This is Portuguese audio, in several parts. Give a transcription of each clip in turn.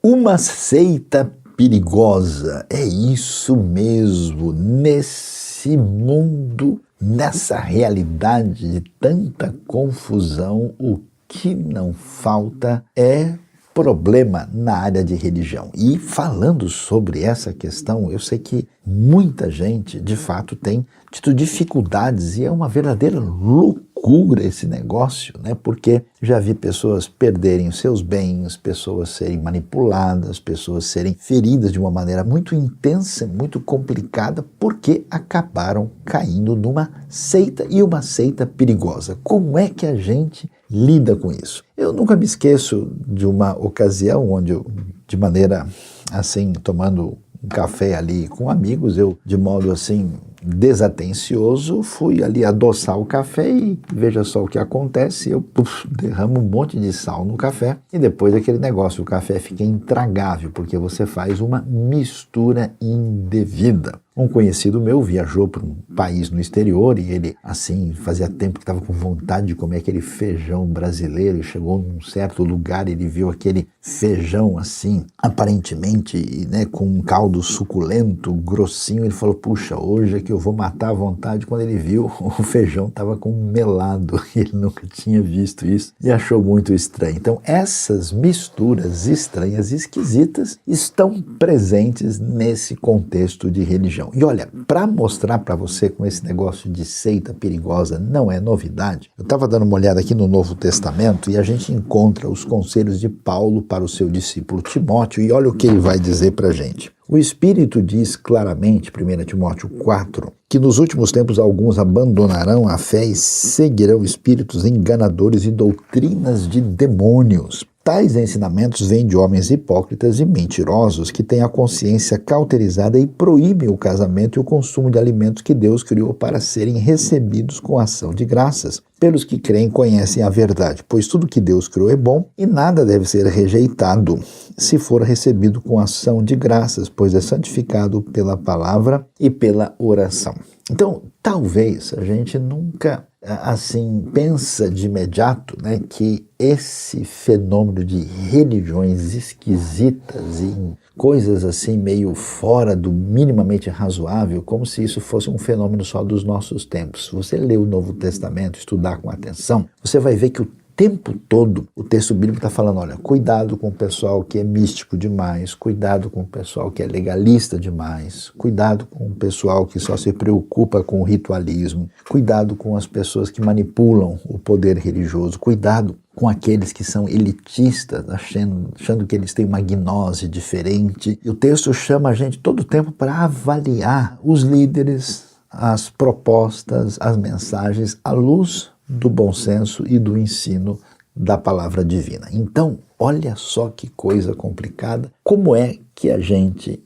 Uma seita perigosa, é isso mesmo, nesse mundo, nessa realidade de tanta confusão, o que não falta é problema na área de religião. E falando sobre essa questão, eu sei que muita gente, de fato, tem tido dificuldades e é uma verdadeira loucura esse negócio, né? Porque já vi pessoas perderem os seus bens, pessoas serem manipuladas, pessoas serem feridas de uma maneira muito intensa, muito complicada, porque acabaram caindo numa seita e uma seita perigosa. Como é que a gente lida com isso? Eu nunca me esqueço de uma ocasião onde eu, de maneira assim, tomando um café ali com amigos, eu, de modo assim, desatencioso, fui ali adoçar o café e veja só o que acontece, eu derramo um monte de sal no café e depois aquele negócio, o café fica intragável, porque você faz uma mistura indevida. Um conhecido meu viajou para um país no exterior e ele, assim, fazia tempo que estava com vontade de comer aquele feijão brasileiro e chegou num certo lugar e ele viu aquele feijão, assim, aparentemente, né, com um caldo suculento, grossinho. Ele falou, puxa, hoje é que eu vou matar à vontade. Quando ele viu, o feijão estava com melado. Ele nunca tinha visto isso e achou muito estranho. Então, essas misturas estranhas e esquisitas estão presentes nesse contexto de religião. E olha, para mostrar para você como esse negócio de seita perigosa não é novidade, eu estava dando uma olhada aqui no Novo Testamento e a gente encontra os conselhos de Paulo para o seu discípulo Timóteo e olha o que ele vai dizer para a gente. O Espírito diz claramente, 1 Timóteo 4, que nos últimos tempos alguns abandonarão a fé e seguirão espíritos enganadores e doutrinas de demônios. Tais ensinamentos vêm de homens hipócritas e mentirosos que têm a consciência cauterizada e proíbem o casamento e o consumo de alimentos que Deus criou para serem recebidos com ação de graças. Pelos que creem conhecem a verdade, pois tudo que Deus criou é bom e nada deve ser rejeitado se for recebido com ação de graças, pois é santificado pela palavra e pela oração. Então, talvez a gente nunca, assim, pensa de imediato, né, que esse fenômeno de religiões esquisitas e coisas assim meio fora do minimamente razoável, como se isso fosse um fenômeno só dos nossos tempos. Se você ler o Novo Testamento, estudar com atenção, você vai ver que o tempo todo o texto bíblico está falando, olha, cuidado com o pessoal que é místico demais, cuidado com o pessoal que é legalista demais, cuidado com o pessoal que só se preocupa com o ritualismo, cuidado com as pessoas que manipulam o poder religioso, cuidado com aqueles que são elitistas, achando que eles têm uma gnose diferente. E o texto chama a gente todo o tempo para avaliar os líderes, as propostas, as mensagens à luz do bom senso e do ensino da palavra divina. Então, olha só que coisa complicada. Como é que a gente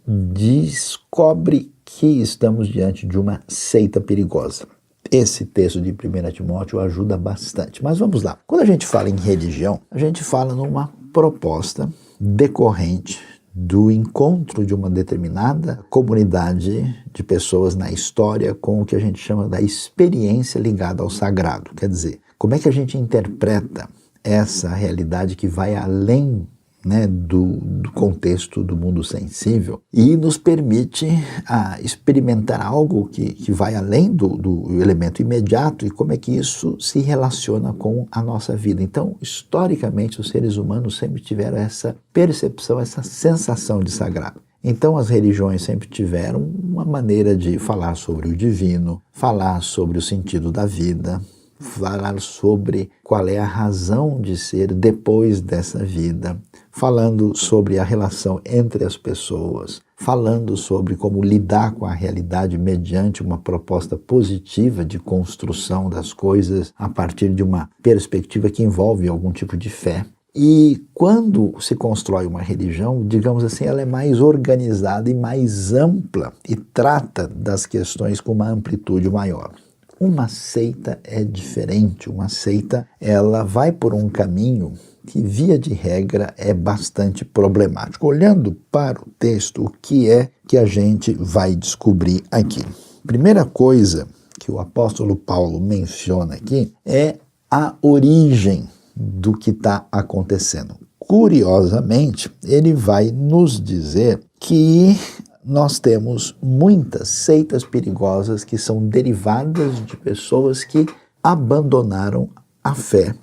descobre que estamos diante de uma seita perigosa? Esse texto de 1 Timóteo ajuda bastante. Mas vamos lá. Quando a gente fala em religião, a gente fala numa proposta decorrente do encontro de uma determinada comunidade de pessoas na história com o que a gente chama da experiência ligada ao sagrado. Quer dizer, como é que a gente interpreta essa realidade que vai além, né, do contexto do mundo sensível e nos permite experimentar algo que vai além do elemento imediato e como é que isso se relaciona com a nossa vida. Então, historicamente, os seres humanos sempre tiveram essa percepção, essa sensação de sagrado. Então, as religiões sempre tiveram uma maneira de falar sobre o divino, falar sobre o sentido da vida, falar sobre qual é a razão de ser depois dessa vida, falando sobre a relação entre as pessoas, falando sobre como lidar com a realidade mediante uma proposta positiva de construção das coisas a partir de uma perspectiva que envolve algum tipo de fé. E quando se constrói uma religião, digamos assim, ela é mais organizada e mais ampla e trata das questões com uma amplitude maior. Uma seita é diferente, uma seita ela vai por um caminho que, via de regra, é bastante problemático. Olhando para o texto, o que é que a gente vai descobrir aqui? Primeira coisa que o apóstolo Paulo menciona aqui é a origem do que está acontecendo. curiosamente, ele vai nos dizer que nós temos muitas seitas perigosas que são derivadas de pessoas que abandonaram a fé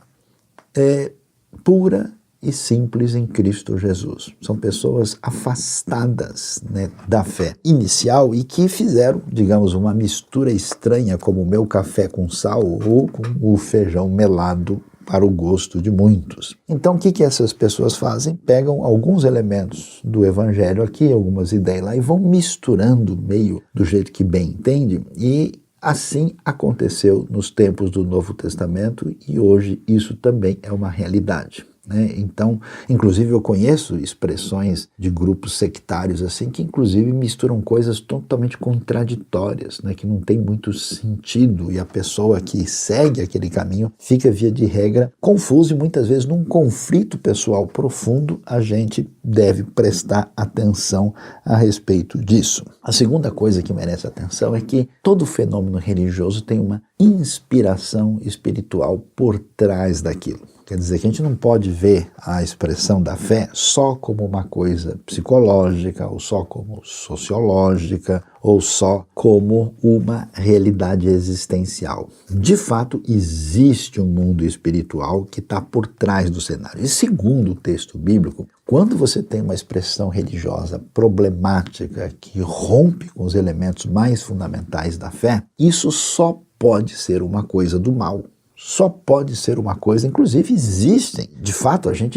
pura e simples em Cristo Jesus. São pessoas afastadas, né, da fé inicial e que fizeram, digamos, uma mistura estranha, como o meu café com sal ou com o feijão melado para o gosto de muitos. Então, o que essas pessoas fazem? Pegam alguns elementos do Evangelho aqui, algumas ideias lá, e vão misturando meio do jeito que bem entende, e assim aconteceu nos tempos do Novo Testamento, e hoje isso também é uma realidade. Então, inclusive eu conheço expressões de grupos sectários assim que inclusive misturam coisas totalmente contraditórias, que não tem muito sentido, e a pessoa que segue aquele caminho fica via de regra confusa e muitas vezes num conflito pessoal profundo. A gente deve prestar atenção a respeito disso. A segunda coisa que merece atenção é que todo fenômeno religioso tem uma inspiração espiritual por trás daquilo. Quer dizer que a gente não pode ver a expressão da fé só como uma coisa psicológica, ou só como sociológica, ou só como uma realidade existencial. De fato, existe um mundo espiritual que está por trás do cenário. E segundo o texto bíblico, quando você tem uma expressão religiosa problemática que rompe com os elementos mais fundamentais da fé, isso só pode ser uma coisa do mal. Só pode ser uma coisa, inclusive existem. De fato, acho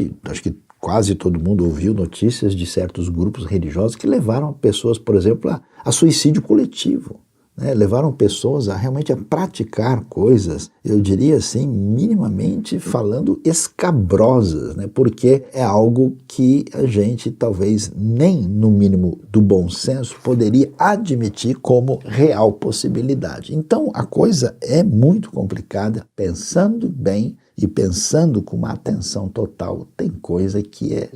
que quase todo mundo ouviu notícias de certos grupos religiosos que levaram pessoas, por exemplo, a suicídio coletivo. Levaram pessoas realmente a praticar coisas, eu diria assim, minimamente falando, escabrosas, porque é algo que a gente talvez nem no mínimo do bom senso poderia admitir como real possibilidade. Então a coisa é muito complicada. Pensando bem e pensando com uma atenção total, tem coisa que é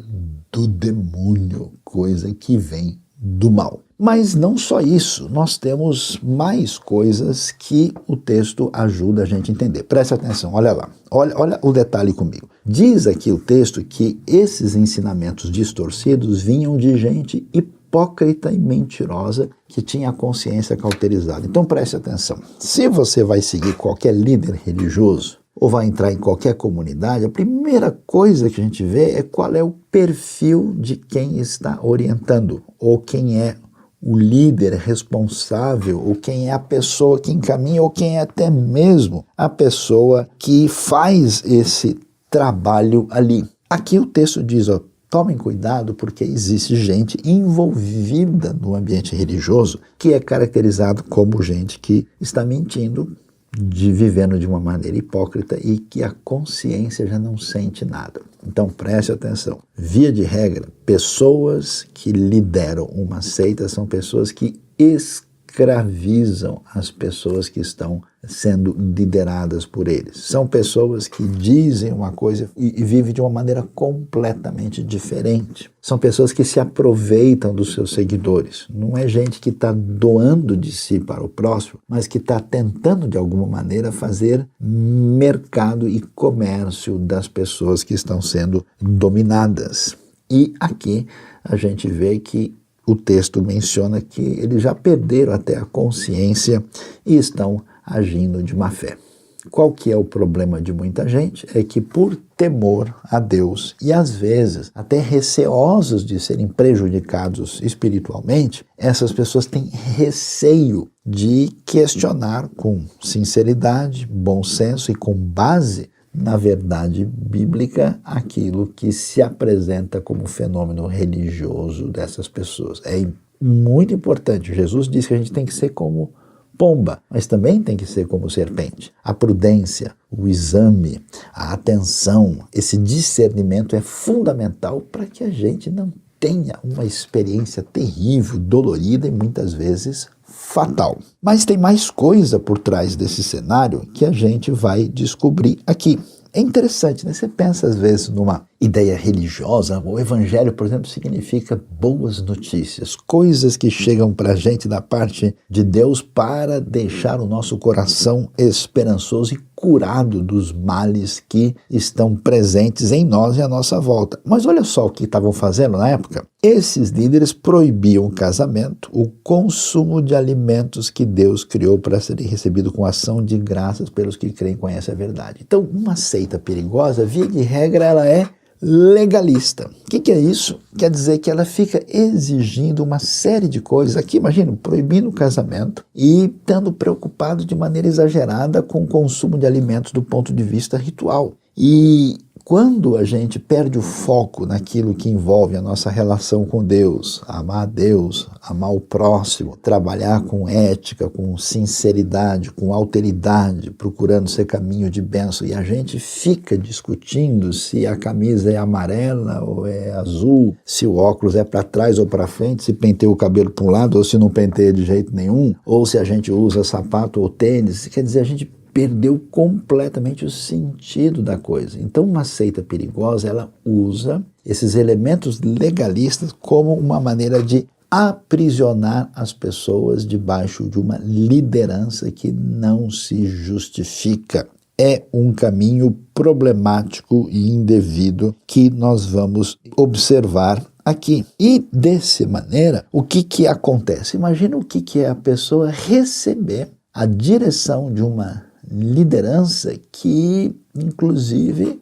do demônio, coisa que vem do mal. Mas não só isso, nós temos mais coisas que o texto ajuda a gente a entender. Preste atenção, olha lá, olha o detalhe comigo. Diz aqui o texto que esses ensinamentos distorcidos vinham de gente hipócrita e mentirosa que tinha a consciência cauterizada. Então preste atenção, se você vai seguir qualquer líder religioso, ou vai entrar em qualquer comunidade, a primeira coisa que a gente vê é qual é o perfil de quem está orientando, ou quem é o líder responsável, ou quem é a pessoa que encaminha, ou quem é até mesmo a pessoa que faz esse trabalho ali. Aqui o texto diz, tomem cuidado porque existe gente envolvida no ambiente religioso que é caracterizado como gente que está mentindo, vivendo de uma maneira hipócrita e que a consciência já não sente nada. Então preste atenção. Via de regra, pessoas que lideram uma seita são pessoas que escravizam as pessoas que estão sendo lideradas por eles. São pessoas que dizem uma coisa e vivem de uma maneira completamente diferente. São pessoas que se aproveitam dos seus seguidores. Não é gente que está doando de si para o próximo, mas que está tentando de alguma maneira fazer mercado e comércio das pessoas que estão sendo dominadas. E aqui a gente vê que o texto menciona que eles já perderam até a consciência e estão agindo de má fé. Qual que é o problema de muita gente? É que por temor a Deus e às vezes até receosos de serem prejudicados espiritualmente, essas pessoas têm receio de questionar com sinceridade, bom senso e com base na verdade bíblica aquilo que se apresenta como fenômeno religioso dessas pessoas. É muito importante. Jesus diz que a gente tem que ser como pomba, mas também tem que ser como serpente. A prudência, o exame, a atenção, esse discernimento é fundamental para que a gente não tenha uma experiência terrível, dolorida e muitas vezes fatal. Mas tem mais coisa por trás desse cenário que a gente vai descobrir aqui. É interessante, Você pensa às vezes numa ideia religiosa. O evangelho, por exemplo, significa boas notícias, coisas que chegam para a gente da parte de Deus para deixar o nosso coração esperançoso e curado dos males que estão presentes em nós e à nossa volta. Mas olha só o que estavam fazendo na época. Esses líderes proibiam o casamento, o consumo de alimentos que Deus criou para serem recebidos com ação de graças pelos que creem e conhecem a verdade. Então, uma seita perigosa, via de regra, ela é legalista. O que é isso? Quer dizer que ela fica exigindo uma série de coisas. Aqui, imagina, proibindo o casamento e estando preocupado de maneira exagerada com o consumo de alimentos do ponto de vista ritual. E quando a gente perde o foco naquilo que envolve a nossa relação com Deus, amar o próximo, trabalhar com ética, com sinceridade, com alteridade, procurando ser caminho de bênção, e a gente fica discutindo se a camisa é amarela ou é azul, se o óculos é para trás ou para frente, se penteia o cabelo para um lado ou se não penteia de jeito nenhum, ou se a gente usa sapato ou tênis, quer dizer, a gente perdeu completamente o sentido da coisa. Então, uma seita perigosa, ela usa esses elementos legalistas como uma maneira de aprisionar as pessoas debaixo de uma liderança que não se justifica. É um caminho problemático e indevido que nós vamos observar aqui. E, dessa maneira, o que acontece? Imagina o que é a pessoa receber a direção de uma liderança que, inclusive,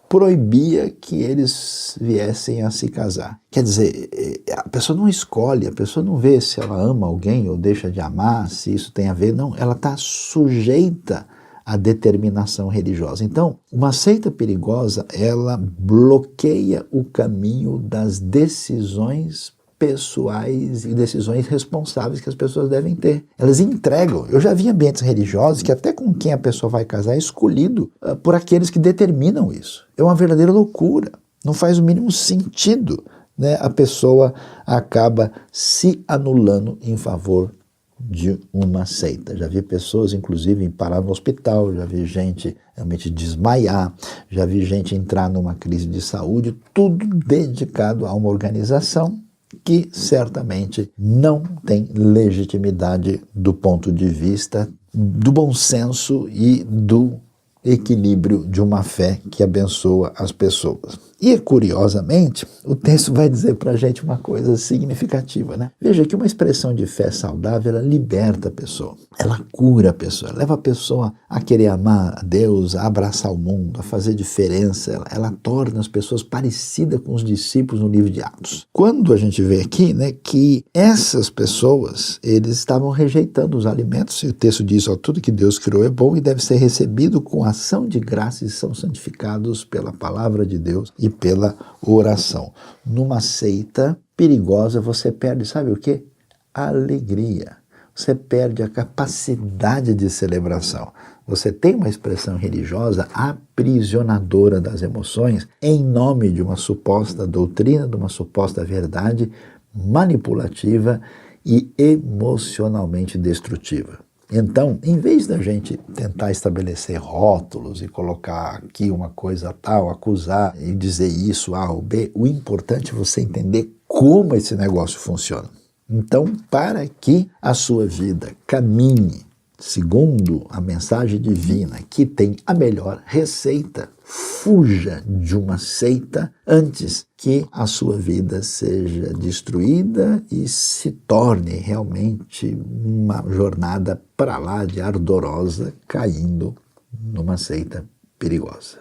proibia que eles viessem a se casar. Quer dizer, a pessoa não escolhe, a pessoa não vê se ela ama alguém ou deixa de amar, se isso tem a ver, não, ela está sujeita à determinação religiosa. Então, uma seita perigosa, ela bloqueia o caminho das decisões pessoais e decisões responsáveis que as pessoas devem ter. Elas entregam. Eu já vi ambientes religiosos que até com quem a pessoa vai casar é escolhido por aqueles que determinam isso. É uma verdadeira loucura. Não faz o mínimo sentido, né? A pessoa acaba se anulando em favor de uma seita. Já vi pessoas, inclusive, parar no hospital, já vi gente realmente desmaiar, já vi gente entrar numa crise de saúde, tudo dedicado a uma organização que certamente não tem legitimidade do ponto de vista do bom senso e do equilíbrio de uma fé que abençoa as pessoas. E, curiosamente, o texto vai dizer para a gente uma coisa significativa, né? Veja que uma expressão de fé saudável, ela liberta a pessoa, ela cura a pessoa, leva a pessoa a querer amar a Deus, a abraçar o mundo, a fazer diferença, ela torna as pessoas parecidas com os discípulos no livro de Atos. Quando a gente vê aqui, né, que essas pessoas, eles estavam rejeitando os alimentos, e o texto diz, ó, tudo que Deus criou é bom e deve ser recebido com ação de graça e são santificados pela palavra de Deus e pela oração. Numa seita perigosa, você perde, sabe o quê? A alegria. Você perde a capacidade de celebração. Você tem uma expressão religiosa aprisionadora das emoções em nome de uma suposta doutrina, de uma suposta verdade manipulativa e emocionalmente destrutiva. Então, em vez da gente tentar estabelecer rótulos e colocar aqui uma coisa tal, acusar e dizer isso A ou B, o importante é você entender como esse negócio funciona. Então, para que a sua vida caminhe segundo a mensagem divina, que tem a melhor receita, fuja de uma seita antes que a sua vida seja destruída e se torne realmente uma jornada para lá de ardorosa, caindo numa seita perigosa.